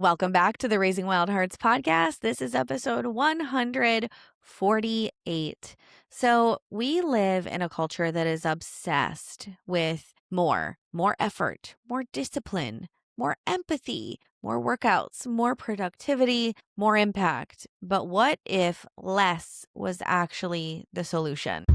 Welcome back to the Raising Wild Hearts podcast. This is episode 148. So, we live in a culture that is obsessed with more effort, more discipline, more empathy, more workouts, more productivity, more impact. But what if less was actually the solution?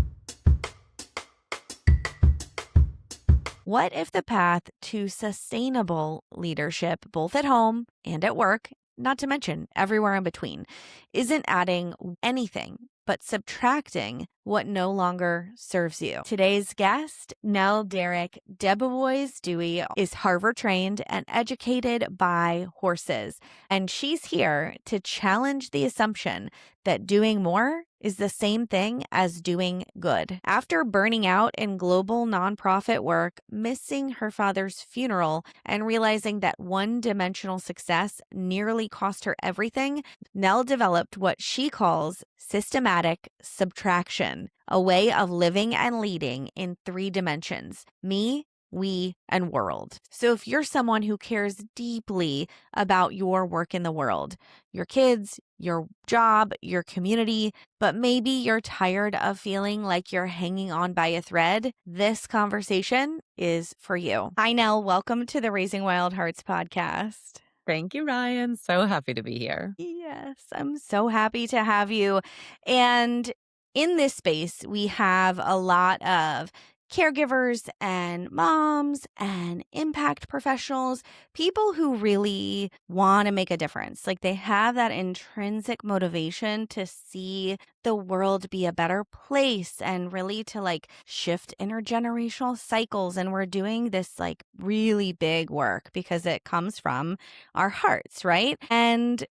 What if the path to sustainable leadership, both at home and at work, not to mention everywhere in between, isn't adding anything but subtracting what no longer serves you? Today's guest, Nell Derick Debevoise Dewey, is Harvard trained and educated by horses. And she's here to challenge the assumption that doing more is the same thing as doing good. After burning out in global nonprofit work, missing her father's funeral, and realizing that one-dimensional success nearly cost her everything, Nell developed what she calls systematic subtraction, a way of living and leading in 3 dimensions: me, we, and world. So if you're someone who cares deeply about your work in the world, your kids, your job, your community, but maybe you're tired of feeling like you're hanging on by a thread, this conversation is for you. Hi, Nell. Welcome to the Raising Wild Hearts podcast. Thank you, Ryan. So happy to be here. Yes, I'm so happy to have you. And in this space, we have a lot of caregivers and moms and impact professionals, people who really want to make a difference. Like they have that intrinsic motivation to see the world be a better place and really to like shift intergenerational cycles. And we're doing this like really big work because it comes from our hearts, right? And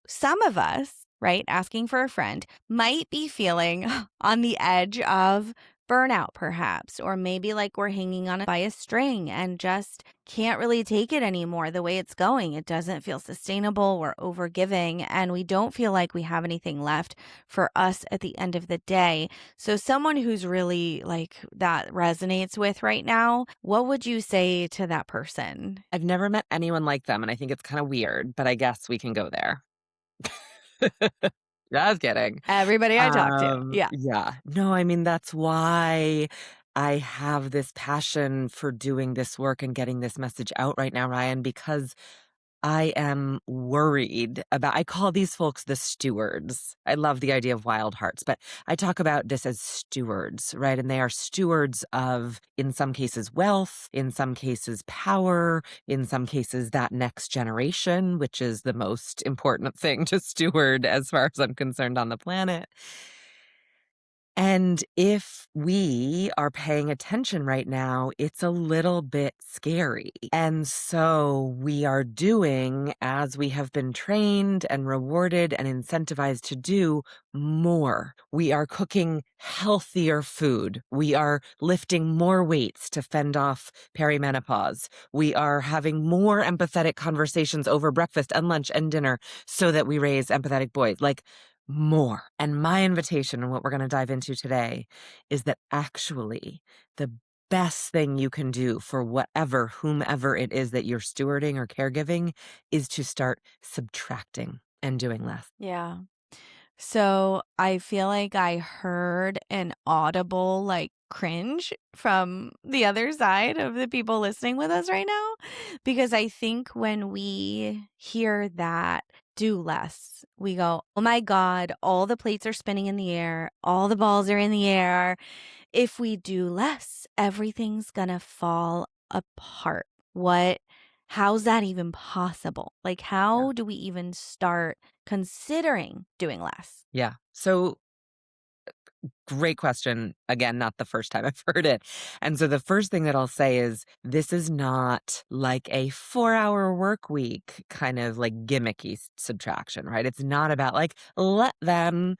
some of us, right, asking for a friend, might be feeling on the edge of burnout, perhaps, or maybe like we're hanging on by a string and just can't really take it anymore the way it's going. It doesn't feel sustainable. We're overgiving and we don't feel like we have anything left for us at the end of the day. So, someone who's really like that resonates with right now, what would you say to that person? I've never met anyone like them, and I think it's kind of weird, but I guess we can go there. Just kidding. Everybody I talk to. Yeah. Yeah. No, I mean, that's why I have this passion for doing this work and getting this message out right now, Ryan, because I am worried about I call these folks the stewards. I love the idea of wild hearts, but I talk about this as stewards, right? And they are stewards of, in some cases, wealth, in some cases, power, in some cases, that next generation, which is the most important thing to steward as far as I'm concerned on the planet. And if we are paying attention right now, it's a little bit scary. And so we are doing, as we have been trained and rewarded and incentivized to do, more. We are cooking healthier food. We are lifting more weights to fend off perimenopause. We are having more empathetic conversations over breakfast and lunch and dinner so that we raise empathetic boys. Like, more. And my invitation, and what we're going to dive into today, is that actually the best thing you can do for whomever it is that you're stewarding or caregiving is to start subtracting and doing less. Yeah. So I feel like I heard an audible like cringe from the other side of the people listening with us right now. Because I think when we hear that do less, we go, oh my God, all the plates are spinning in the air, all the balls are in the air. If we do less, everything's gonna fall apart. How's that even possible? Like, how do we even start considering doing less? Yeah. So great question. Again, not the first time I've heard it. And so the first thing that I'll say is this is not like a 4-hour work week kind of like gimmicky subtraction, right? It's not about like, let them.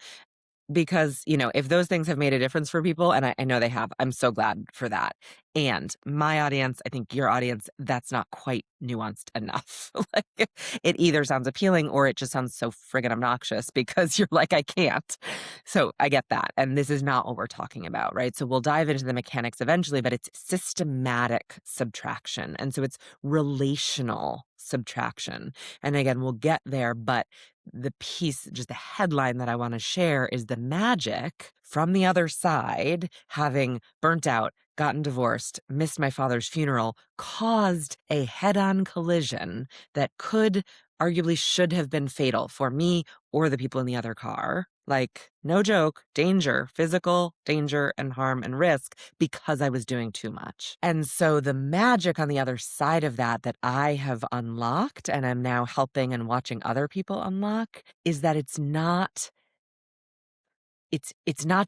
Because, if those things have made a difference for people, and I know they have, I'm so glad for that. And my audience, I think your audience, that's not quite nuanced enough. Like, it either sounds appealing or it just sounds so friggin' obnoxious because you're like, I can't. So I get that. And this is not what we're talking about, right? So we'll dive into the mechanics eventually, but it's systematic subtraction. And so it's relational Subtraction. And again, we'll get there, but the piece, just the headline that I want to share is the magic from the other side, having burnt out, gotten divorced, missed my father's funeral, caused a head-on collision that could arguably should have been fatal for me or the people in the other car. Like, no joke, danger, physical danger and harm and risk because I was doing too much. And so the magic on the other side of that I have unlocked and I'm now helping and watching other people unlock is that it's not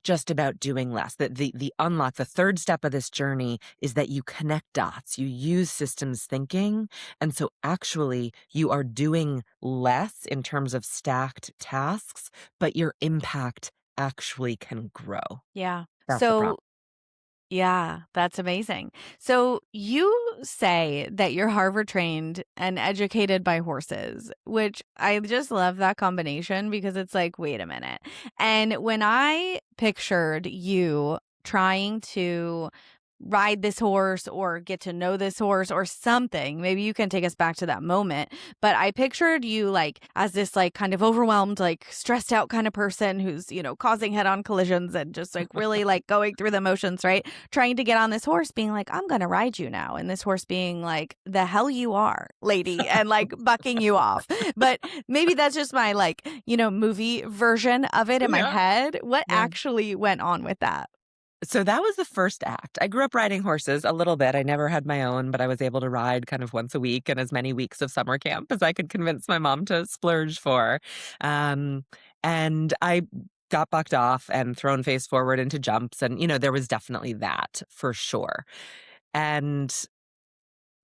just about doing less. That the unlock, the third step of this journey is that you connect dots. You use systems thinking. And so actually you are doing less in terms of stacked tasks, but your impact actually can grow. Yeah. That's the problem. So yeah, that's amazing. So you say that you're Harvard trained and educated by horses, which I just love that combination because it's like, wait a minute. And when I pictured you trying to ride this horse or get to know this horse or something, maybe you can take us back to that moment, but I pictured you like as this like kind of overwhelmed, like stressed out kind of person who's, causing head-on collisions and just like really like going through the motions, right? Trying to get on this horse being like, I'm gonna ride you now, and this horse being like, the hell you are, lady, and like bucking you off. But maybe that's just my like, movie version of it in my Yeah. head. What Yeah. actually went on with that? So that was the first act. I grew up riding horses a little bit. I never had my own, but I was able to ride kind of once a week and as many weeks of summer camp as I could convince my mom to splurge for. And I got bucked off and thrown face forward into jumps. And, there was definitely that for sure. And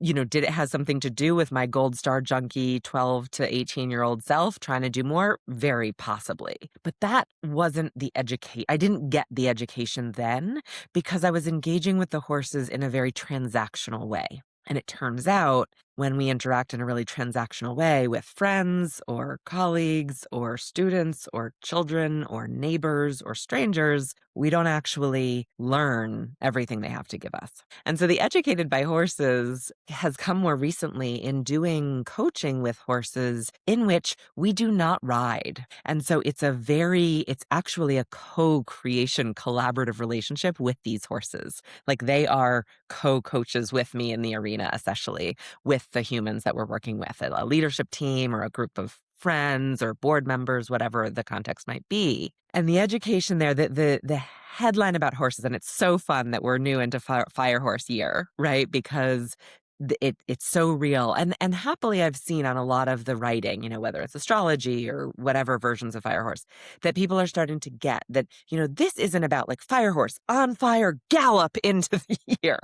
did it have something to do with my gold star junkie 12 to 18-year-old self trying to do more? Very possibly. But that wasn't the educate. I didn't get the education then because I was engaging with the horses in a very transactional way. And it turns out when we interact in a really transactional way with friends or colleagues or students or children or neighbors or strangers, we don't actually learn everything they have to give us. And so the Educated by Horses has come more recently in doing coaching with horses in which we do not ride. And so it's actually a co-creation collaborative relationship with these horses. Like they are co-coaches with me in the arena, essentially, with the humans that we're working with, a leadership team or a group of friends or board members, whatever the context might be. And the education there, the headline about horses, and it's so fun that we're new into Fire Horse Year, right? Because it's so real. And happily I've seen on a lot of the writing, whether it's astrology or whatever versions of Fire Horse, that people are starting to get that, this isn't about like Fire Horse on fire, gallop into the year.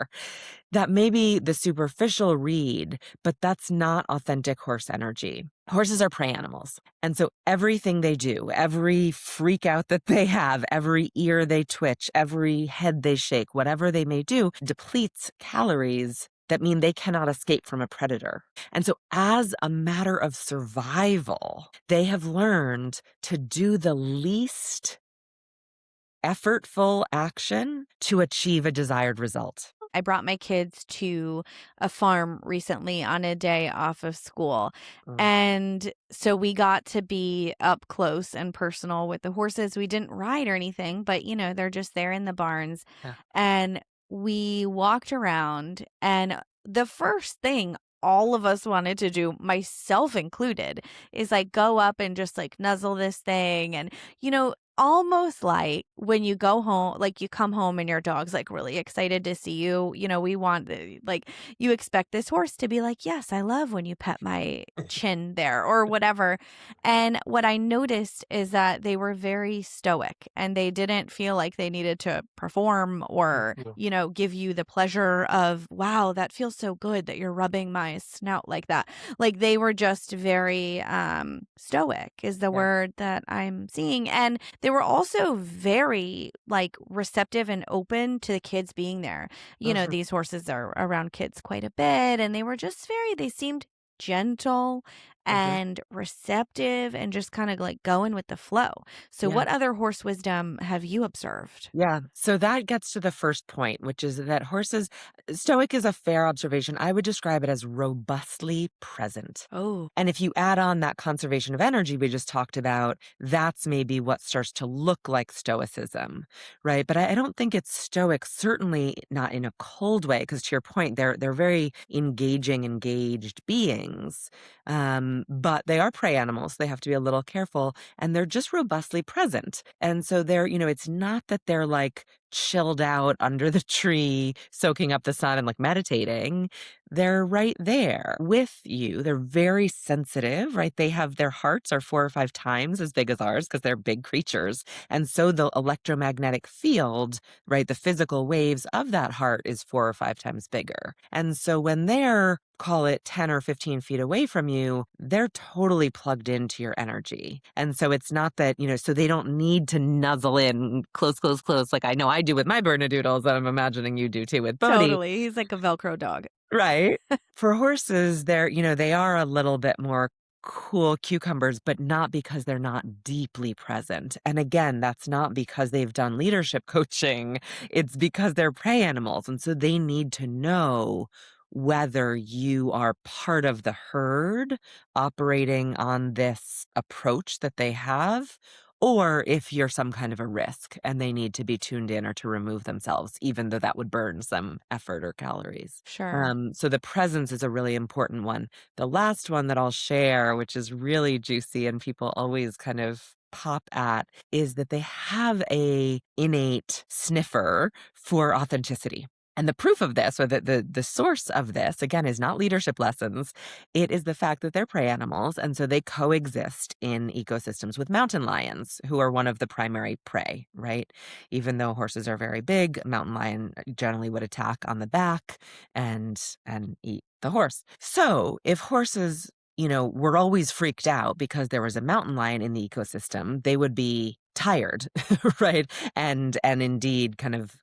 That may be the superficial read, but that's not authentic horse energy. Horses are prey animals. And so everything they do, every freak out that they have, every ear they twitch, every head they shake, whatever they may do, depletes calories that mean they cannot escape from a predator. And so as a matter of survival, they have learned to do the least effortful action to achieve a desired result. I brought my kids to a farm recently on a day off of school. And so we got to be up close and personal with the horses. We didn't ride or anything, but they're just there in the barns. Yeah. And we walked around, and the first thing all of us wanted to do, myself included, is like go up and just like nuzzle this thing. And, almost like when you go home, like you come home and your dog's like really excited to see you, we want like you expect this horse to be like, yes, I love when you pet my chin there or whatever. And what I noticed is that they were very stoic and they didn't feel like they needed to perform or, give you the pleasure of, wow, that feels so good that you're rubbing my snout like that. Like they were just very stoic is the word that I'm seeing. And they were also very like receptive and open to the kids being there. These horses are around kids quite a bit, and they were just they seemed gentle Mhm. and receptive and just kind of like going with the flow. So, Yeah. what other horse wisdom have you observed? Yeah. So that gets to the first point, which is that horses, stoic is a fair observation. I would describe it as robustly present. Oh, And if you add on that conservation of energy we just talked about, that's maybe what starts to look like stoicism, right? But I don't think it's stoic, certainly not in a cold way, because to your point, they're very engaging, engaged beings. But they are prey animals. They have to be a little careful, and they're just robustly present. And so it's not that they're like chilled out under the tree, soaking up the sun and like meditating. They're right there with you. They're very sensitive, right? They have their hearts are 4 or 5 times as big as ours because they're big creatures. And so the electromagnetic field, right, the physical waves of that heart is 4 or 5 times bigger. And so when they're call it 10 or 15 feet away from you, they're totally plugged into your energy. And so it's not that, so they don't need to nuzzle in close, close, close, like I know I do with my Bernedoodles, that I'm imagining you do too with Bodhi. totally. He's like a Velcro dog. Right. For horses, they are a little bit more cool cucumbers, but not because they're not deeply present. And again, that's not because they've done leadership coaching. It's because they're prey animals. And so they need to know whether you are part of the herd operating on this approach that they have, or if you're some kind of a risk and they need to be tuned in or to remove themselves, even though that would burn some effort or calories. Sure. So the presence is a really important one. The last one that I'll share, which is really juicy and people always kind of pop at, is that they have a innate sniffer for authenticity. And the proof of this, or the source of this, again, is not leadership lessons. It is the fact that they're prey animals, and so they coexist in ecosystems with mountain lions, who are one of the primary prey, right? Even though horses are very big, mountain lion generally would attack on the back and eat the horse. So if horses, were always freaked out because there was a mountain lion in the ecosystem, they would be tired, right? And indeed kind of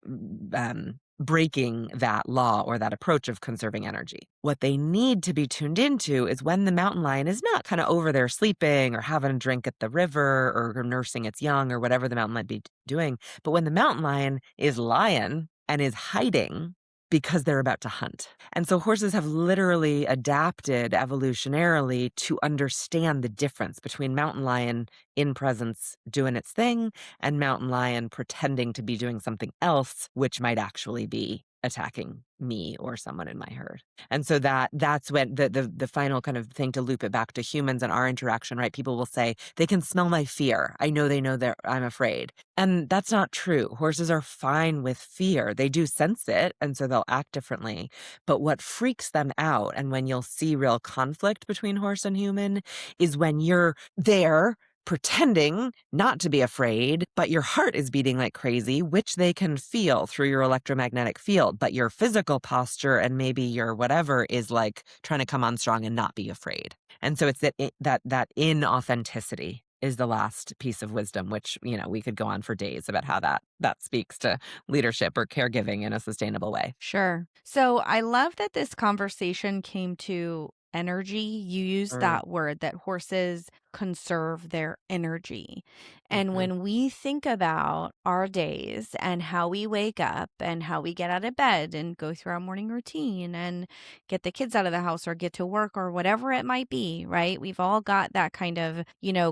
breaking that law or that approach of conserving energy. What they need to be tuned into is when the mountain lion is not kind of over there sleeping or having a drink at the river or nursing its young or whatever the mountain might be doing, but when the mountain lion is lion and is hiding because they're about to hunt. And so horses have literally adapted evolutionarily to understand the difference between mountain lion in presence doing its thing and mountain lion pretending to be doing something else, which might actually be attacking me or someone in my herd. And so that's when the final kind of thing to loop it back to humans and our interaction, right? People will say, they can smell my fear. I know they know that I'm afraid. And that's not true. Horses are fine with fear. They do sense it, and so they'll act differently. But what freaks them out, and when you'll see real conflict between horse and human, is when you're there pretending not to be afraid, but your heart is beating like crazy, which they can feel through your electromagnetic field. But your physical posture and maybe your whatever is like trying to come on strong and not be afraid. And so it's that inauthenticity is the last piece of wisdom, which, we could go on for days about how that speaks to leadership or caregiving in a sustainable way. Sure. So I love that this conversation came to energy. You used Mm, that word that horses conserve their energy. And mhm. when we think about our days and how we wake up and how we get out of bed and go through our morning routine and get the kids out of the house or get to work or whatever it might be, right? We've all got that kind of,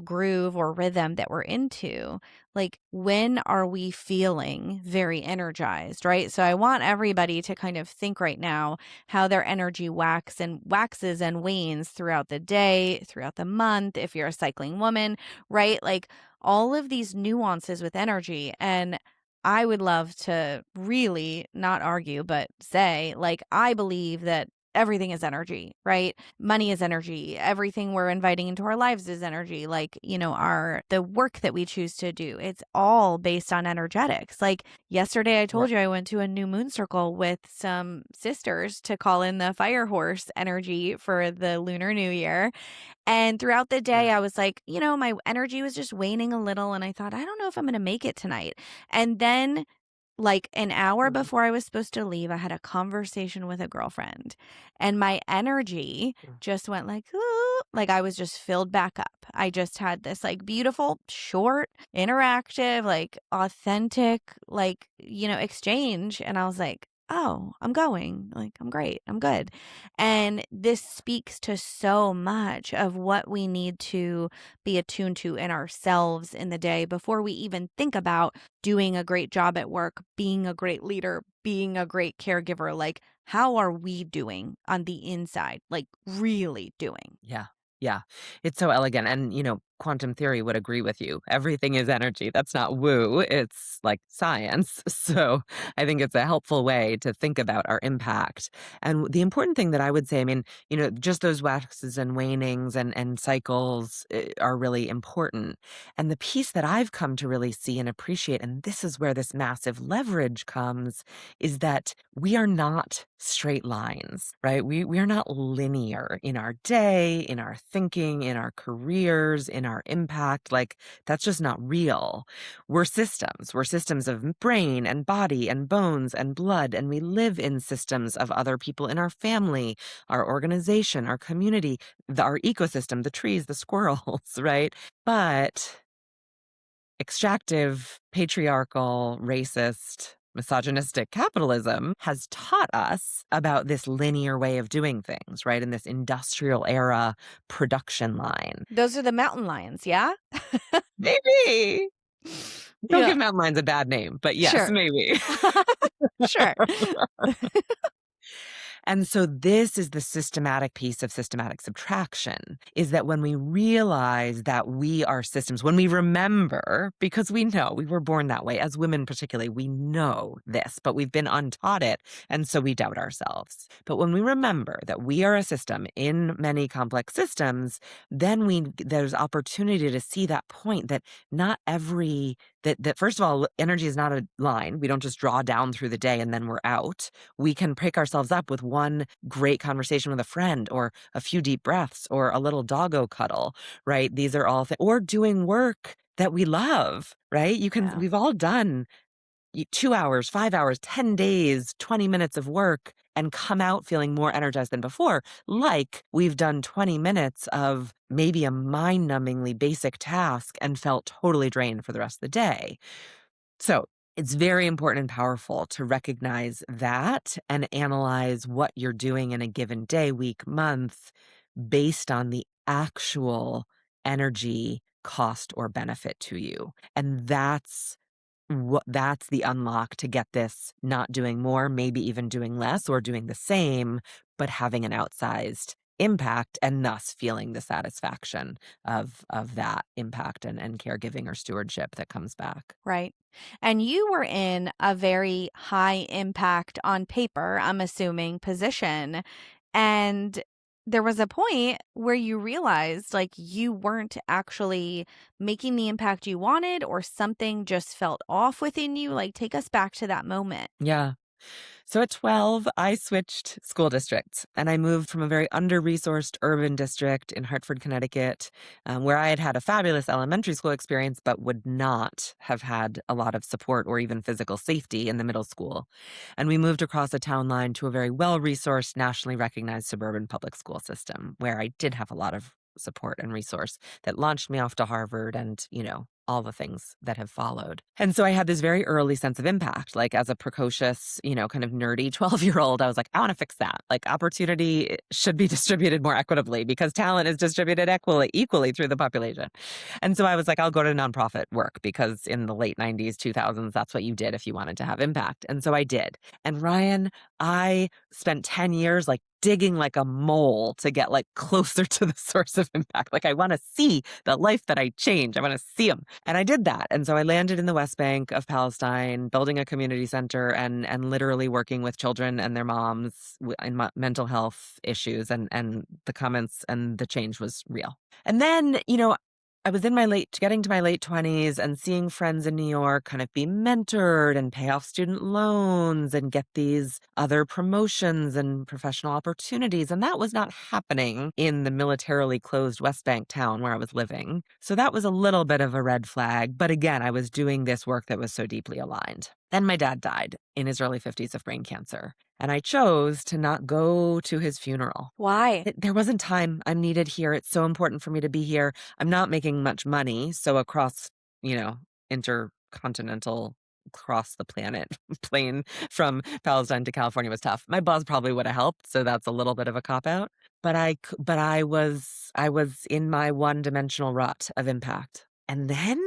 groove or rhythm that we're into. Like, when are we feeling very energized, right? So I want everybody to kind of think right now how their energy waxes and wanes throughout the day, throughout the month, if you're a cycling woman, right? Like, all of these nuances with energy. And I would love to really not argue, but say, like, I believe that everything is energy, right? Money is energy. Everything we're inviting into our lives is energy. Like, the work that we choose to do, it's all based on energetics. Like, yesterday I Right. told you I went to a new moon circle with some sisters to call in the fire horse energy for the Lunar New Year. And throughout the Yeah. day, I was like, my energy was just waning a little. And I thought, I don't know if I'm going to make it tonight. And then Like an hour Mm, before I was supposed to leave, I had a conversation with a girlfriend, and my energy mm. just went like, "Ooh," like I was just filled back up. I just had this like beautiful, short, interactive, like authentic, like, exchange. And I was like, oh, I'm going. Like, I'm great. I'm good. And this speaks to so much of what we need to be attuned to in ourselves in the day before we even think about doing a great job at work, being a great leader, being a great caregiver. Like, how are we doing on the inside? Like, really doing. Yeah. Yeah. It's so elegant. And, quantum theory would agree with you. Everything is energy. That's not woo. It's like science. So I think it's a helpful way to think about our impact. And the important thing that I would say, I mean, just those waxes and wanings and cycles are really important. And the piece that I've come to really see and appreciate, and this is where this massive leverage comes, is that we are not straight lines, right? We are not linear in our day, in our thinking, in our careers, in our impact. Like, that's just not real. We're systems. We're systems of brain and body and bones and blood. And we live in systems of other people in our family, our organization, our community, our ecosystem, the trees, the squirrels, right? But extractive, patriarchal, racist, misogynistic capitalism has taught us about this linear way of doing things, right? In this industrial era production line. Those are the mountain lions, yeah? Maybe. Don't Yeah, give mountain lions a bad name, but yes, sure. maybe. Sure. And so this is the systematic piece of systematic subtraction, is that when we realize that we are systems, when we remember, because we know we were born that way, as women particularly, we know this, but we've been untaught it, and so we doubt ourselves. But when we remember that we are a system in many complex systems, then there's opportunity to see that point that not every that first of all, energy is not a line. We don't just draw down through the day and then we're out. We can pick ourselves up with one great conversation with a friend or a few deep breaths or a little doggo cuddle, right? These are all or doing work that we love, right? Yeah, We've all done 2 hours, 5 hours, 10 days, 20 minutes of work and come out feeling more energized than before. Like we've done 20 minutes of maybe a mind numbingly basic task and felt totally drained for the rest of the day. So it's very important and powerful to recognize that and analyze what you're doing in a given day, week, month, based on the actual energy cost or benefit to you. And that's the unlock to get this not doing more, maybe even doing less or doing the same, but having an outsized impact and thus feeling the satisfaction of that impact and caregiving or stewardship that comes back. right. And you were in a very high impact on paper, I'm assuming, position. And there was a point where you realized like you weren't actually making the impact you wanted, or something just felt off within you. Like, take us back to that moment. Yeah. So at 12, I switched school districts and I moved from a very under resourced urban district in Hartford, Connecticut, where I had had a fabulous elementary school experience, but would not have had a lot of support or even physical safety in the middle school. And we moved across a town line to a very well resourced, nationally recognized suburban public school system where I did have a lot of support and resource that launched me off to Harvard and, all the things that have followed. And so I had this very early sense of impact, like as a precocious, kind of nerdy 12-year-old, I was like, I want to fix that. Like opportunity should be distributed more equitably because talent is distributed equally through the population. And so I was like, I'll go to nonprofit work because in the late 90s, 2000s, that's what you did if you wanted to have impact. And so I did. And Ryan, I spent 10 years like digging like a mole to get like closer to the source of impact. Like I want to see the life that I change. I want to see them. And I did that. And so I landed in the West Bank of Palestine, building a community center and literally working with children and their moms in mental health issues. And the comments and the change was real. And then, I was in my getting to my late 20s and seeing friends in New York kind of be mentored and pay off student loans and get these other promotions and professional opportunities. And that was not happening in the militarily closed West Bank town where I was living. So that was a little bit of a red flag. But again, I was doing this work that was so deeply aligned. Then my dad died in his early 50s of brain cancer. And I chose to not go to his funeral. Why? There wasn't time. I'm needed here. It's so important for me to be here. I'm not making much money. So across, you know, intercontinental, across the planet, plane from Palestine to California was tough. My boss probably would have helped. So that's a little bit of a cop out. But I was in my one-dimensional rut of impact. And then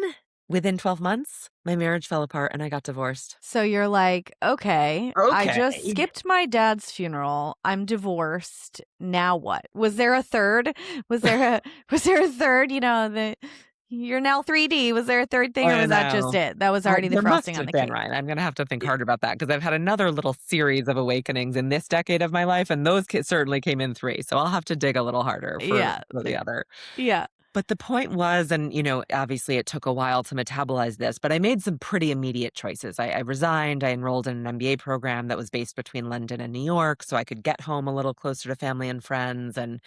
within 12 months, my marriage fell apart and I got divorced. So you're like, okay, I just Okay. skipped my dad's funeral. I'm divorced. Now what? Was there a third? Was there a third, you're now 3D. Was there a third thing or I was that just know. it? That was already the There must frosting on have the been, cake. right? I'm gonna have to think harder about that because I've had another little series of awakenings in this decade of my life, and those certainly came in 3, so I'll have to dig a little harder Yeah. for the other. Yeah. But the point was, and obviously it took a while to metabolize this, but I made some pretty immediate choices. I resigned. I enrolled in an MBA program that was based between London and New York, so I could get home a little closer to family and friends, and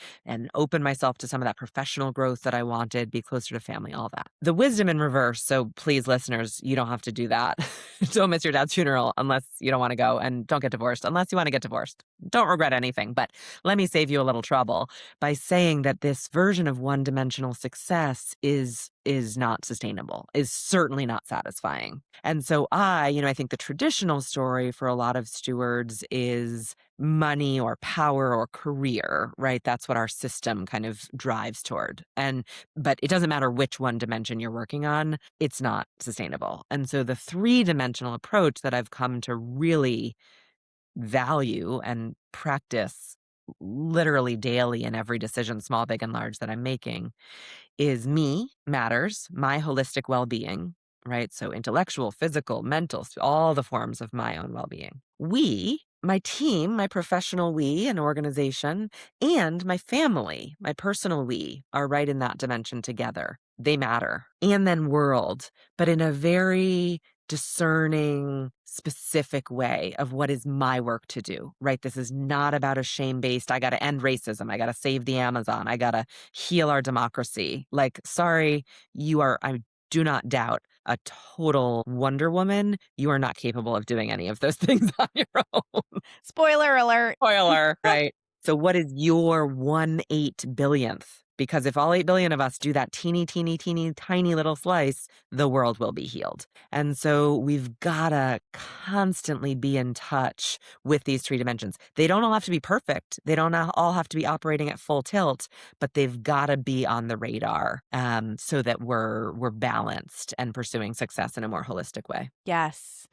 open myself to some of that professional growth that I wanted, be closer to family, all that. The wisdom in reverse. So please, listeners, you don't have to do that. Don't miss your dad's funeral unless you don't want to go, and don't get divorced unless you want to get divorced. Don't regret anything, but let me save you a little trouble by saying that this version of one-dimensional success is not sustainable, is certainly not satisfying. And so I think the traditional story for a lot of stewards is money or power or career, right? That's what our system kind of drives toward. But it doesn't matter which one dimension you're working on, it's not sustainable. And so the three-dimensional approach that I've come to really value and practice literally daily in every decision, small, big, and large, that I'm making is me matters, my holistic well-being, right? So intellectual, physical, mental, all the forms of my own well-being. We, my team, my professional we, an organization, and my family, my personal we, are right in that dimension together. They matter. And then world, but in a very discerning, specific way of what is my work to do, right? This is not about a shame-based, I got to end racism, I got to save the Amazon, I got to heal our democracy. Like, sorry, I do not doubt, a total Wonder Woman. You are not capable of doing any of those things on your own. Spoiler alert. Spoiler, right? So what is your 1/8 billionth? Because if all 8 billion of us do that teeny, teeny, teeny, tiny little slice, the world will be healed. And so we've got to constantly be in touch with these 3 dimensions. They don't all have to be perfect. They don't all have to be operating at full tilt, but they've got to be on the radar, so that we're balanced and pursuing success in a more holistic way. Yes.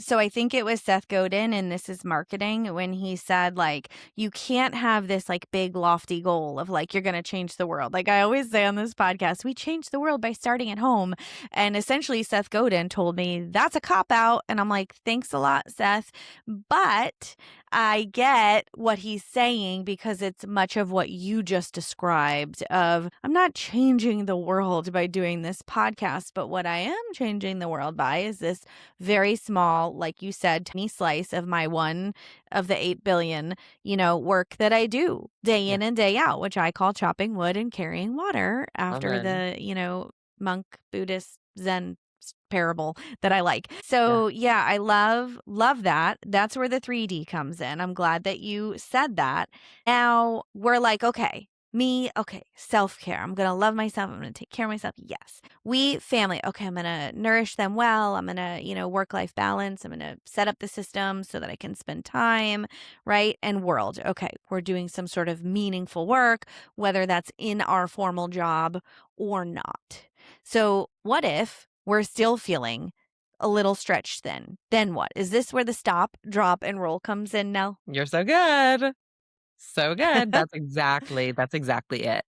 So I think it was Seth Godin in This Is Marketing when he said, like, you can't have this like big lofty goal of like, you're going to change the world. Like I always say on this podcast, we change the world by starting at home. And essentially Seth Godin told me that's a cop out. And I'm like, thanks a lot, Seth. But I get what he's saying because it's much of what you just described of I'm not changing the world by doing this podcast, but what I am changing the world by is this very small, like you said, tiny slice of my one of the 8 billion, work that I do day Yeah. in and day out, which I call chopping wood and carrying water Love after it. the monk Buddhist Zen parable that I like. Yeah. So yeah, I love that. That's where the 3D comes in. I'm glad that you said that. Now we're like, okay, self-care. I'm going to love myself. I'm going to take care of myself. Yes. We family. Okay, I'm going to nourish them well. I'm going to, work-life balance. I'm going to set up the system so that I can spend time, right? And world. Okay, we're doing some sort of meaningful work, whether that's in our formal job or not. So what if we're still feeling a little stretched thin? Then what? Is this where the stop, drop, and roll comes in, Nell? You're so good. So good. That's exactly it.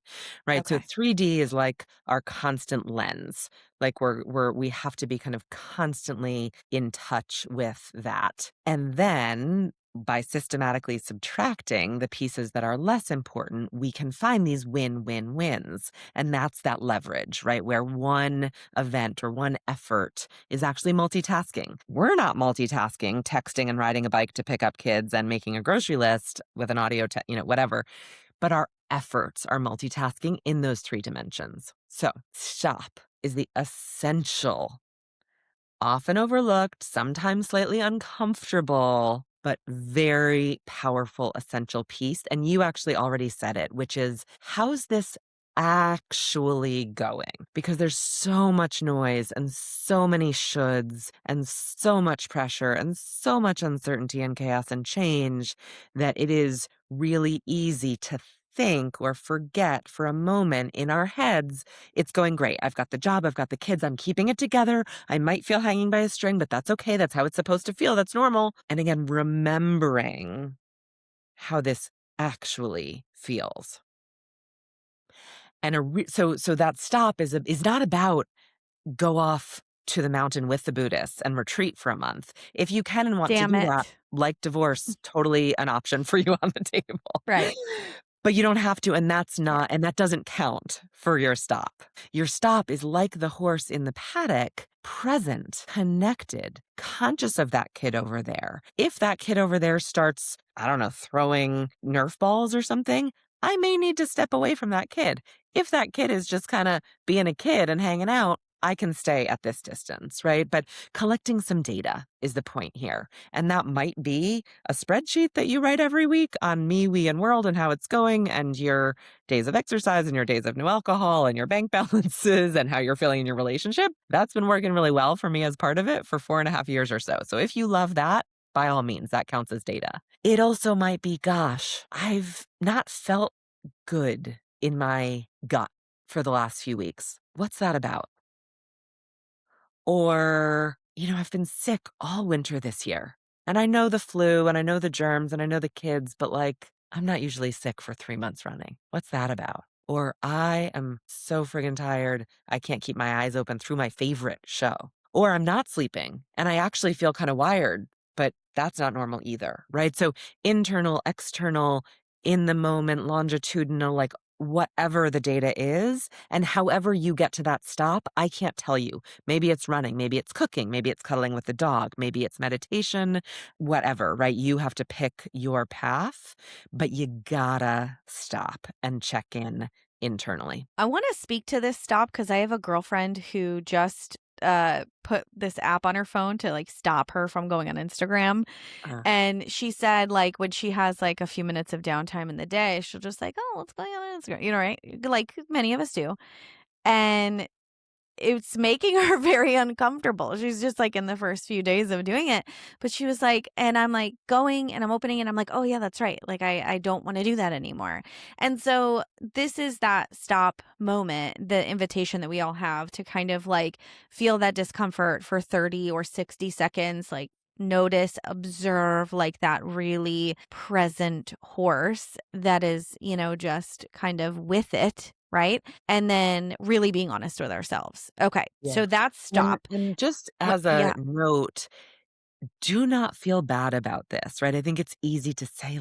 Right. So Okay. 3D is like our constant lens. Like we have to be kind of constantly in touch with that. And then by systematically subtracting the pieces that are less important, we can find these win-win-wins. And that's that leverage, right? Where one event or one effort is actually multitasking. We're not multitasking, texting and riding a bike to pick up kids and making a grocery list with an audio, whatever. But our efforts are multitasking in those three dimensions. So stop is the essential, often overlooked, sometimes slightly uncomfortable, but very powerful essential piece. And you actually already said it, which is how's this actually going? Because there's so much noise and so many shoulds and so much pressure and so much uncertainty and chaos and change that it is really easy to think or forget for a moment in our heads, it's going great. I've got the job, I've got the kids, I'm keeping it together. I might feel hanging by a string, but that's okay. That's how it's supposed to feel. That's normal. And again, remembering how this actually feels. And so that stop is not about go off to the mountain with the Buddhists and retreat for a month. If you can and want to Damn do that, it. like divorce, totally an option for you on the table. Right. But you don't have to, and that's Yeah. not, and that doesn't count for your stop. Your stop is like the horse in the paddock, present, connected, conscious of that kid over there. If that kid over there starts, I don't know, throwing Nerf balls or something, I may need to step away from that kid. If that kid is just kind of being a kid and hanging out, I can stay at this distance, right? But collecting some data is the point here. And that might be a spreadsheet that you write every week on me, we, and world and how it's going, and your days of exercise and your days of no alcohol and your bank balances and how you're feeling in your relationship. That's been working really well for me as part of it for 4.5 years or so. So if you love that, by all means, that counts as data. It also might be, gosh, I've not felt good in my gut for the last few weeks. What's that about? Or, I've been sick all winter this year. And I know the flu and I know the germs and I know the kids, but I'm not usually sick for 3 months running. What's that about? Or I am so friggin' tired. I can't keep my eyes open through my favorite show. Or I'm not sleeping and I actually feel kind of wired, but that's not normal either, right? So internal, external, in the moment, longitudinal, whatever the data is, and however you get to that stop, I can't tell you. Maybe it's running, maybe it's cooking, maybe it's cuddling with the dog, maybe it's meditation, whatever, right? You have to pick your path, but you gotta stop and check in internally. I want to speak to this stop because I have a girlfriend who just put this app on her phone to like stop her from going on Instagram. Uh, And she said like when she has like a few minutes of downtime in the day, she'll just like, oh, what's going on Instagram? Right? Like many of us do. And it's making her very uncomfortable. She's just like in the first few days of doing it. But she was like, and I'm like going and I'm opening and I'm like, oh yeah, that's right. Like I don't want to do that anymore. And so this is that stop moment, the invitation that we all have to kind of like feel that discomfort for 30 or 60 seconds, like notice, observe like that really present horse that is, just kind of with it, right? And then really being honest with ourselves. Okay. yeah. So that's And, stop. and just What as a yeah. note, do not feel bad about this, right? I think it's easy to say,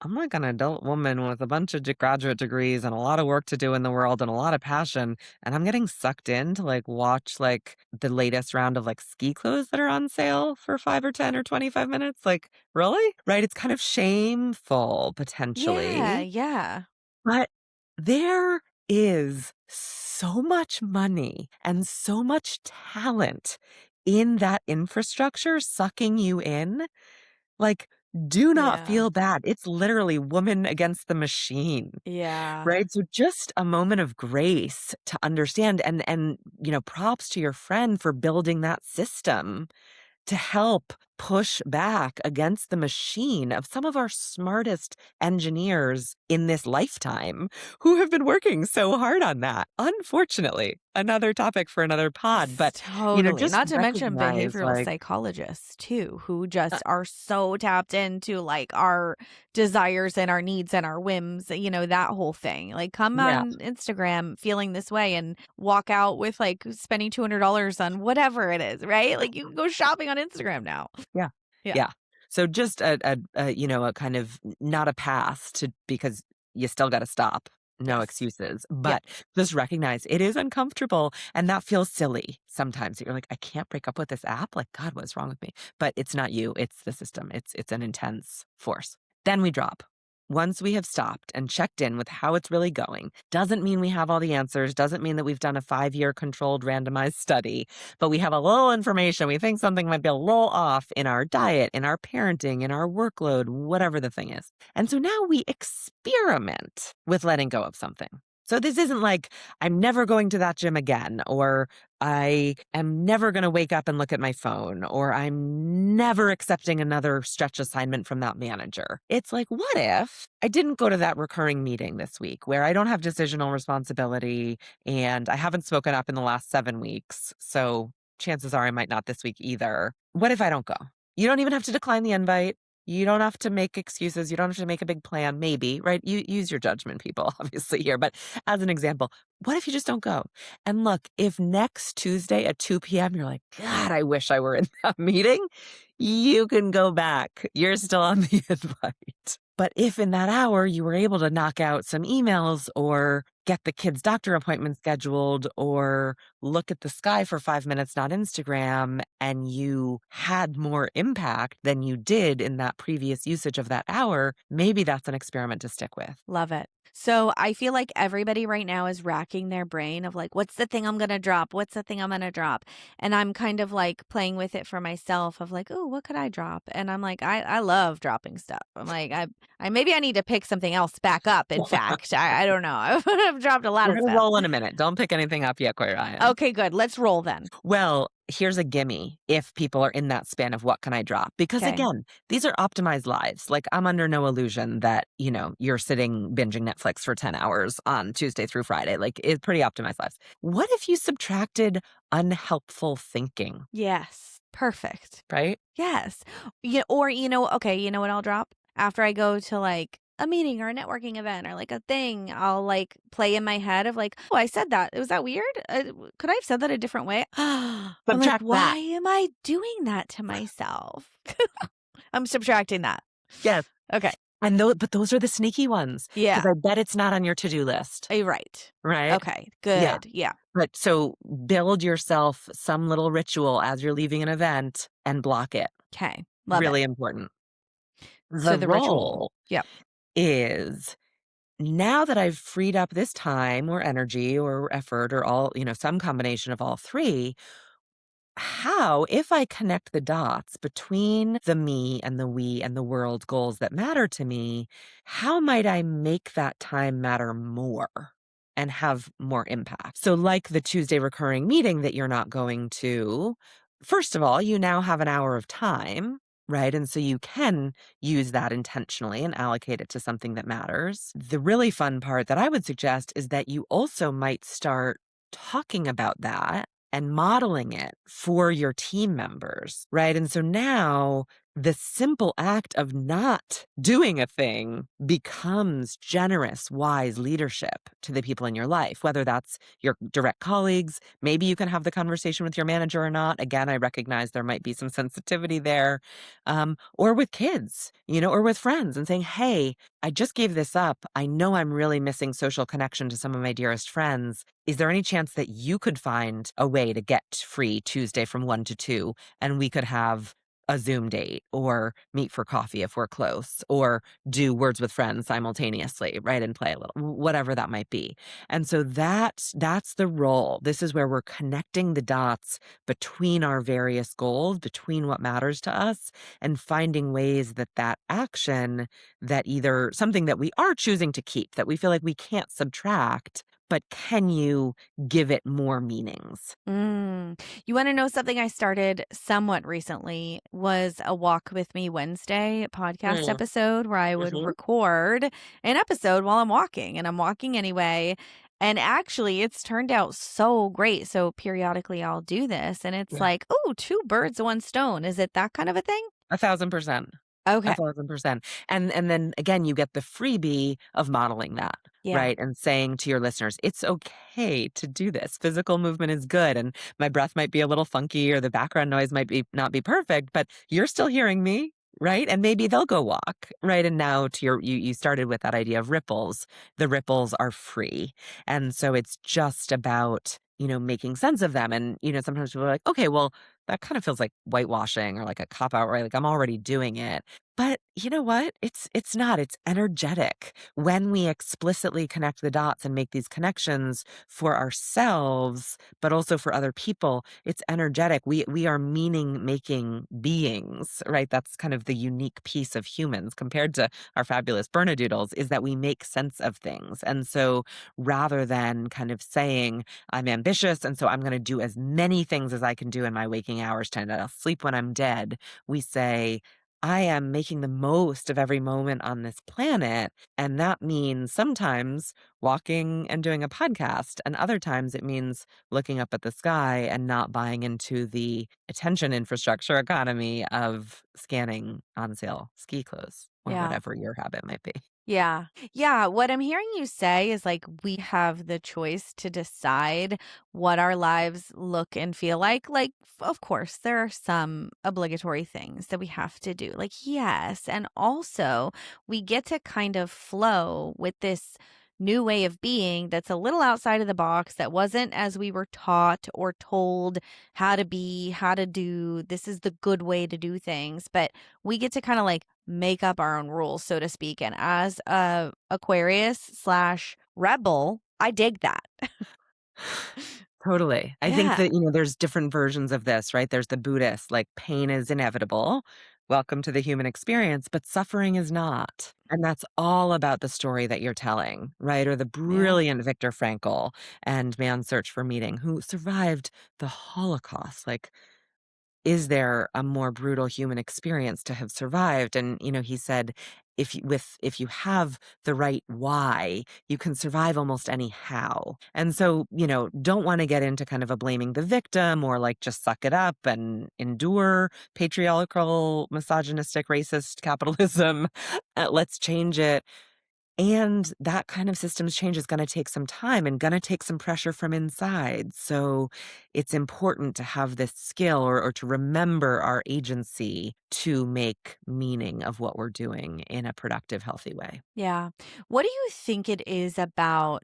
I'm like an adult woman with a bunch of graduate degrees and a lot of work to do in the world and a lot of passion. And I'm getting sucked in to watch the latest round of ski clothes that are on sale for 5 or 10 or 25 minutes. Really? Right? It's kind of shameful Yeah, potentially. yeah. But there is so much money and so much talent in that infrastructure sucking you in. Like, do not Yeah. feel bad. It's literally woman against the machine, Yeah. right? So just a moment of grace to understand and props to your friend for building that system to help push back against the machine of some of our smartest engineers in this lifetime who have been working so hard on that. Unfortunately, another topic for another pod, but Totally. just Not to mention recognize behavioral psychologists too, who just are so tapped into like our desires and our needs and our whims, that whole thing. Like come yeah, on Instagram feeling this way and walk out with like spending $200 on whatever it is, right? Like you can go shopping on Instagram now. yeah, Yeah. yeah. So just a kind of not a pass to because you still got to stop. No Yes. excuses, Yep. but just recognize it is uncomfortable and that feels silly sometimes. You're like, I can't break up with this app. Like, God, what's wrong with me? But it's not you, it's the system. It's an intense force. Then we drop. Once we have stopped and checked in with how it's really going, doesn't mean we have all the answers, doesn't mean that we've done a 5-year controlled randomized study, but we have a little information. We think something might be a little off in our diet, in our parenting, in our workload, whatever the thing is. And so now we experiment with letting go of something. So this isn't like, I'm never going to that gym again, or I am never going to wake up and look at my phone, or I'm never accepting another stretch assignment from that manager. It's like, what if I didn't go to that recurring meeting this week where I don't have decisional responsibility and I haven't spoken up in the last 7 weeks? So chances are I might not this week either. What if I don't go? You don't even have to decline the invite. You don't have to make excuses. You don't have to make a big plan, maybe, right? You use your judgment, people, obviously, here. But as an example, what if you just don't go? And look, if next Tuesday at 2 p.m., you're like, God, I wish I were in that meeting, you can go back. You're still on the invite. But if in that hour you were able to knock out some emails or get the kids' doctor appointment scheduled or look at the sky for 5 minutes, not Instagram, and you had more impact than you did in that previous usage of that hour, maybe that's an experiment to stick with. Love it. So I feel like everybody right now is racking their brain of like, what's the thing I'm going to drop? What's the thing I'm going to drop? And I'm kind of like playing with it for myself of like, oh, what could I drop? And I'm like, I love dropping stuff. I'm like, I maybe I need to pick something else back up. In fact, I don't know. I've dropped a lot We're of going to stuff. roll in a minute. Don't pick anything up yet, Queer Ryan. Okay, good. Let's roll then. Well, here's a gimme if people are in that span of what can I drop? Because Okay. again, these are optimized lives. Like I'm under no illusion that, you're sitting binging Netflix for 10 hours on Tuesday through Friday. Like it's pretty optimized lives. What if you subtracted unhelpful thinking, Yes. Perfect. right? Yes. Yeah, or okay, you know what I'll drop? After I go to like a meeting or a networking event or like a thing, I'll like play in my head of like, oh, I said that. Was that weird? Could I have said that a different way? I'm like, Subtract why that. am I doing that to myself? I'm subtracting that. Yes. Okay. And but those are the sneaky ones Yeah. because I bet it's not on your to-do list, You're right. right? Okay. Yeah. Good. Yeah. But so build yourself some little ritual as you're leaving an event and block it. Okay. Love it. Really important. So The the ritual. role Yep. is now that I've freed up this time or energy or effort or all, some combination of all three, how, if I connect the dots between the me and the we and the world goals that matter to me, how might I make that time matter more and have more impact? So, like the Tuesday recurring meeting that you're not going to, first of all, you now have an hour of time. Right. And so you can use that intentionally and allocate it to something that matters. The really fun part that I would suggest is that you also might start talking about that and modeling it for your team members, right? And so now the simple act of not doing a thing becomes generous, wise leadership to the people in your life, whether that's your direct colleagues. Maybe you can have the conversation with your manager or not. Again, I recognize there might be some sensitivity there, or with kids, or with friends and saying, hey, I just gave this up. I know I'm really missing social connection to some of my dearest friends. Is there any chance that you could find a way to get free Tuesday from 1 to 2 and we could have a Zoom date or meet for coffee if we're close or do words with friends simultaneously, right? And play a little, whatever that might be. And so that's the role. This is where we're connecting the dots between our various goals, between what matters to us, and finding ways that action, that either something that we are choosing to keep, that we feel like we can't subtract, but can you give it more meanings? You want to know something I started somewhat recently was a Walk With Me Wednesday podcast Mm, episode where I would mhm. record an episode while I'm walking, and I'm walking anyway. And actually, it's turned out so great. So periodically I'll do this, and it's Yeah. like, oh, two birds, one stone. Is it that kind of a thing? 1,000%. Okay. 1,000%. And then again, you get the freebie of modeling that, Yeah. right? And saying to your listeners, it's okay to do this. Physical movement is good. And my breath might be a little funky or the background noise might be not be perfect, but you're still hearing me, right? And maybe they'll go walk, right? And now to you started with that idea of ripples. The ripples are free. And so it's just about, making sense of them. And, sometimes people are like, okay, well, that kind of feels like whitewashing or like a cop out, right? Like I'm already doing it. But you know what? It's not. It's energetic. When we explicitly connect the dots and make these connections for ourselves, but also for other people, it's energetic. We are meaning making beings, right? That's kind of the unique piece of humans compared to our fabulous Bernedoodles, is that we make sense of things. And so rather than kind of saying, I'm ambitious, and so I'm going to do as many things as I can do in my waking hours, and I'll sleep when I'm dead, we say, I am making the most of every moment on this planet. And that means sometimes walking and doing a podcast. And other times it means looking up at the sky and not buying into the attention infrastructure economy of scanning on sale ski clothes or Yeah. whatever your habit might be. Yeah. Yeah. What I'm hearing you say is like we have the choice to decide what our lives look and feel like. Like, of course, there are some obligatory things that we have to do. Like, yes. And also, we get to kind of flow with this new way of being that's a little outside of the box, that wasn't as we were taught or told how to be, how to do. This is the good way to do things. But we get to kind of like make up our own rules, so to speak. And as a Aquarius slash rebel, I dig that. Totally. I think Yeah. that, there's different versions of this, right? There's the Buddhist, like pain is inevitable. Welcome to the human experience, but suffering is not. And that's all about the story that you're telling, right? Or the Yeah. brilliant Viktor Frankl and Man's Search for Meaning, who survived the Holocaust. Like, is there a more brutal human experience to have survived? And, he said, if you have the right why, you can survive almost any how. And so, don't want to get into kind of a blaming the victim or like just suck it up and endure patriarchal, misogynistic, racist capitalism. Let's change it. And that kind of systems change is going to take some time and going to take some pressure from inside. So it's important to have this skill or to remember our agency to make meaning of what we're doing in a productive, healthy way. Yeah. What do you think it is about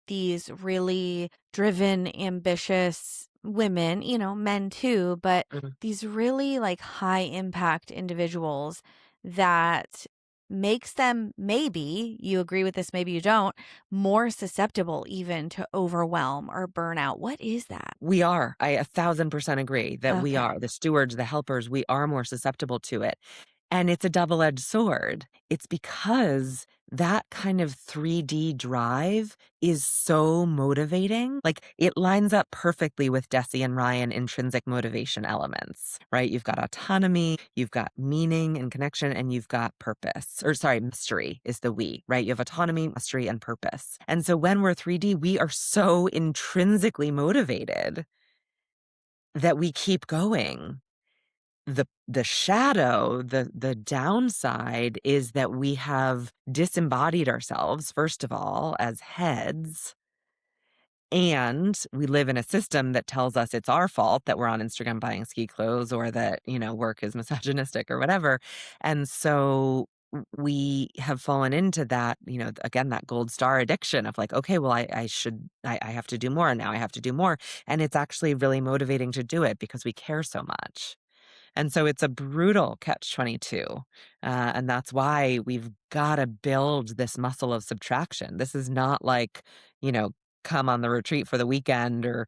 these really driven, ambitious women, men too, but Mm. these really like high impact individuals that makes them, maybe you agree with this, maybe you don't, more susceptible even to overwhelm or burnout? What is that? We are. I 1,000% agree that we Okay. are. The stewards, the helpers, we are more susceptible to it. And it's a double-edged sword. It's because that kind of 3D drive is so motivating. Like, it lines up perfectly with Desi and Ryan intrinsic motivation elements, right? You've got autonomy, you've got meaning and connection, and you've got purpose. Or sorry, mastery is the we, right? You have autonomy, mastery, and purpose. And so when we're 3D, we are so intrinsically motivated that we keep going. The shadow, the downside is that we have disembodied ourselves, first of all, as heads, and we live in a system that tells us it's our fault that we're on Instagram buying ski clothes or that, work is misogynistic or whatever. And so we have fallen into that, again, that gold star addiction of like, okay, well, I have to do more. And now I have to do more. And it's actually really motivating to do it because we care so much. And so it's a brutal catch-22, and that's why we've gotta build this muscle of subtraction. This is not like, you know, come on the retreat for the weekend or,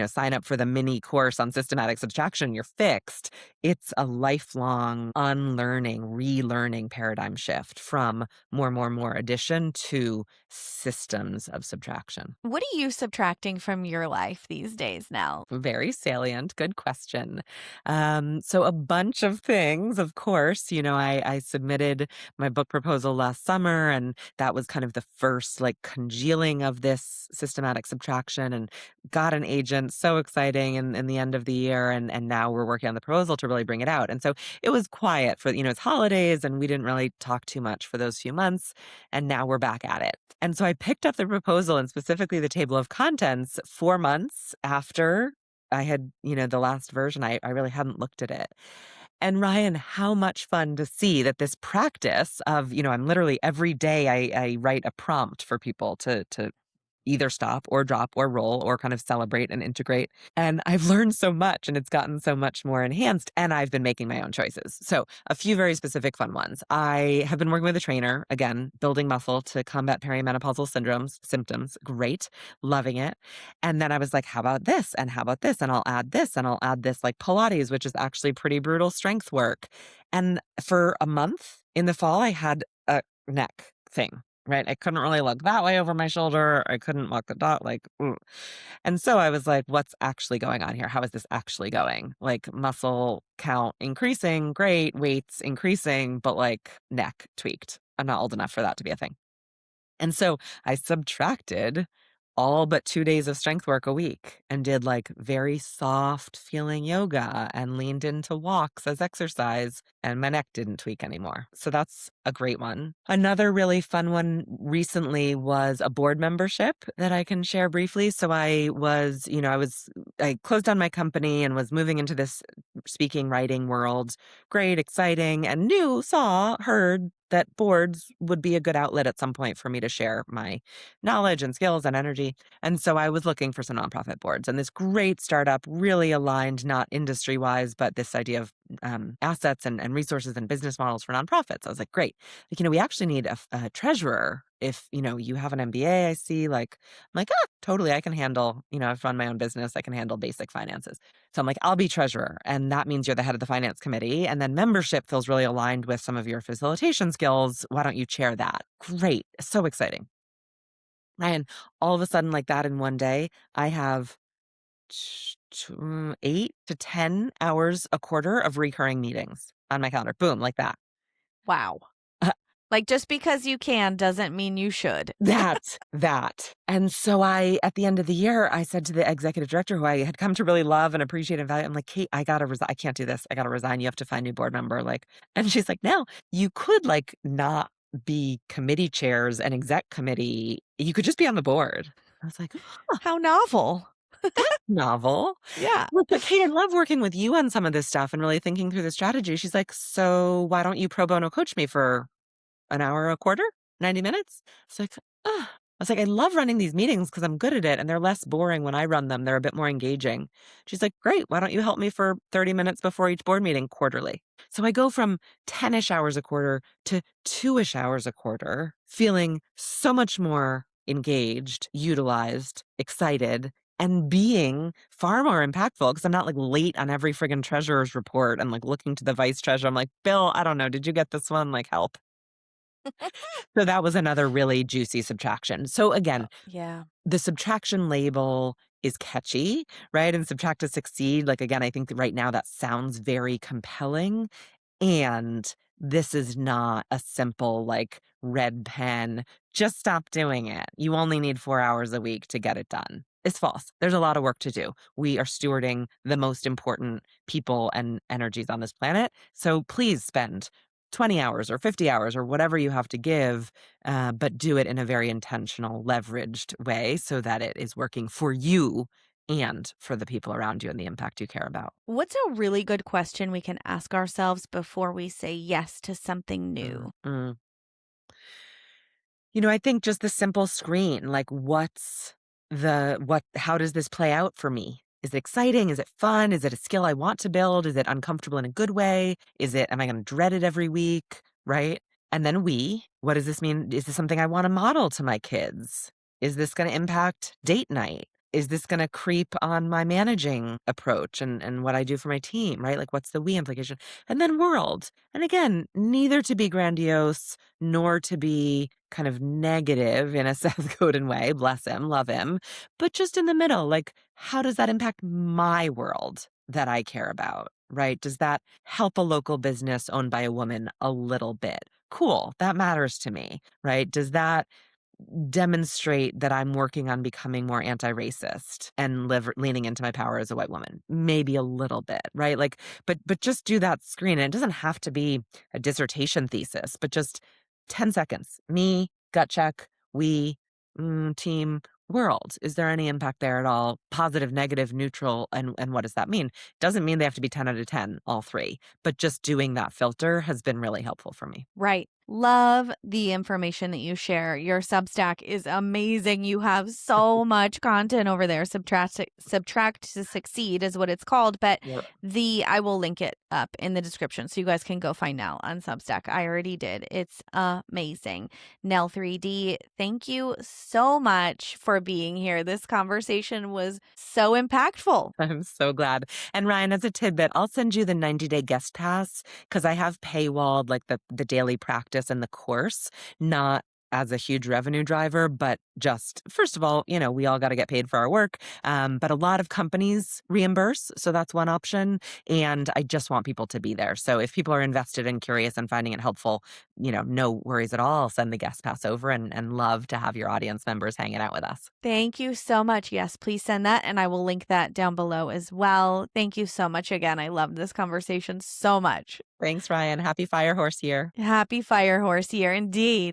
sign up for the mini course on systematic subtraction, you're fixed. It's a lifelong unlearning, relearning paradigm shift from more addition to systems of subtraction. What are you subtracting from your life these days now? Very salient. Good question. So a bunch of things, of course. I submitted my book proposal last summer, and that was kind of the first like congealing of this systematic subtraction and got an agent. So exciting in the end of the year. And now we're working on the proposal to really bring it out. And so it was quiet for, it's holidays and we didn't really talk too much for those few months. And now we're back at it. And so I picked up the proposal and specifically the table of contents 4 months after I had, the last version. I really hadn't looked at it. And Ryan, how much fun to see that this practice of, I'm literally every day I write a prompt for people to either stop or drop or roll or kind of celebrate and integrate. And I've learned so much and it's gotten so much more enhanced. And I've been making my own choices. So, a few very specific fun ones. I have been working with a trainer, again, building muscle to combat perimenopausal symptoms. Great. Loving it. And then I was like, how about this? And how about this? And I'll add this. And I'll add this, like Pilates, which is actually pretty brutal strength work. And for a month in the fall, I had a neck thing. Right. I couldn't really look that way over my shoulder. I couldn't walk the dog like, and so I was like, what's actually going on here? How is this actually going? Like muscle count increasing, great, weights increasing, but like neck tweaked. I'm not old enough for that to be a thing. And so I subtracted all but 2 days of strength work a week and did like very soft feeling yoga and leaned into walks as exercise, and my neck didn't tweak anymore. So that's a great one. Another really fun one recently was a board membership that I can share briefly. So I closed down my company and was moving into this speaking, writing world. Great, exciting, and heard that boards would be a good outlet at some point for me to share my knowledge and skills and energy. And so I was looking for some nonprofit boards, and this great startup really aligned, not industry wise, but this idea of assets and resources and business models for nonprofits. I was like, great. Like, we actually need a treasurer. If, you have an MBA, I see, like, I'm like, totally. I can handle, I've run my own business. I can handle basic finances. So I'm like, I'll be treasurer. And that means you're the head of the finance committee. And then membership feels really aligned with some of your facilitation skills. Why don't you chair that? Great. So exciting. And all of a sudden, like that in one day, I have 8 to 10 hours a quarter of recurring meetings on my calendar. Boom, like that. Wow. Uh, Like, just because you can doesn't mean you should. that. And so at the end of the year, I said to the executive director who I had come to really love and appreciate and value, I'm like, Kate, I gotta resign. I can't do this. I gotta resign. You have to find a new board member. Like, and she's like, no, you could like not be committee chairs and exec committee. You could just be on the board. I was like, How novel. novel. Yeah. But Kate, I love working with you on some of this stuff and really thinking through the strategy. She's like, so why don't you pro bono coach me for an hour a quarter, 90 minutes? It's like, I was like, I love running these meetings because I'm good at it and they're less boring when I run them. They're a bit more engaging. She's like, great. Why don't you help me for 30 minutes before each board meeting quarterly? So I go from 10-ish hours a quarter to 2-ish hours a quarter, feeling so much more engaged, utilized, excited, and being far more impactful because I'm not like late on every friggin' treasurer's report and like looking to the vice treasurer. I'm like, Bill, I don't know. Did you get this one? Like, help. So that was another really juicy subtraction. So again, Yeah. the subtraction label is catchy, right? And subtract to succeed. Like, again, I think that right now that sounds very compelling. And this is not a simple, like, red pen, just stop doing it. You only need 4 hours a week to get it done. It's false. There's a lot of work to do. We are stewarding the most important people and energies on this planet. So please spend 20 hours or 50 hours or whatever you have to give, but do it in a very intentional, leveraged way so that it is working for you and for the people around you and the impact you care about. What's a really good question we can ask ourselves before we say yes to something new? Mm. I think just the simple screen, like how does this play out for me? Is it exciting? Is it fun? Is it a skill I want to build? Is it uncomfortable in a good way? Am I going to dread it every week? Right. And then what does this mean? Is this something I want to model to my kids? Is this going to impact date night? Is this going to creep on my managing approach and what I do for my team, right? Like, what's the we implication? And then world. And again, neither to be grandiose nor to be kind of negative in a Seth Godin way, bless him, love him, but just in the middle, like, how does that impact my world that I care about, right? Does that help a local business owned by a woman a little bit? Cool, that matters to me, right? Does that demonstrate that I'm working on becoming more anti-racist and leaning into my power as a white woman? Maybe a little bit, right? Like, but just do that screen. And it doesn't have to be a dissertation thesis, but just 10 seconds. Me, gut check, we, team, world? Is there any impact there at all? Positive, negative, neutral, and what does that mean? Doesn't mean they have to be 10 out of 10, all three, but just doing that filter has been really helpful for me. Right. Love the information that you share. Your Substack is amazing. You have so much content over there. Subtract to Succeed is what it's called, but Yeah. I will link it up in the description so you guys can go find Nell on Substack. I already did. It's amazing. Nell 3D, thank you so much for being here. This conversation was so impactful. I'm so glad. And Ryan, as a tidbit, I'll send you the 90-day guest pass because I have paywalled like the daily practice and the course, not as a huge revenue driver, but just first of all, we all got to get paid for our work. But a lot of companies reimburse. So that's one option. And I just want people to be there. So if people are invested and curious and finding it helpful, no worries at all. I'll send the guest pass over and love to have your audience members hanging out with us. Thank you so much. Yes, please send that, and I will link that down below as well. Thank you so much again. I loved this conversation so much. Thanks, Ryan. Happy Fire Horse year. Happy Fire Horse year indeed.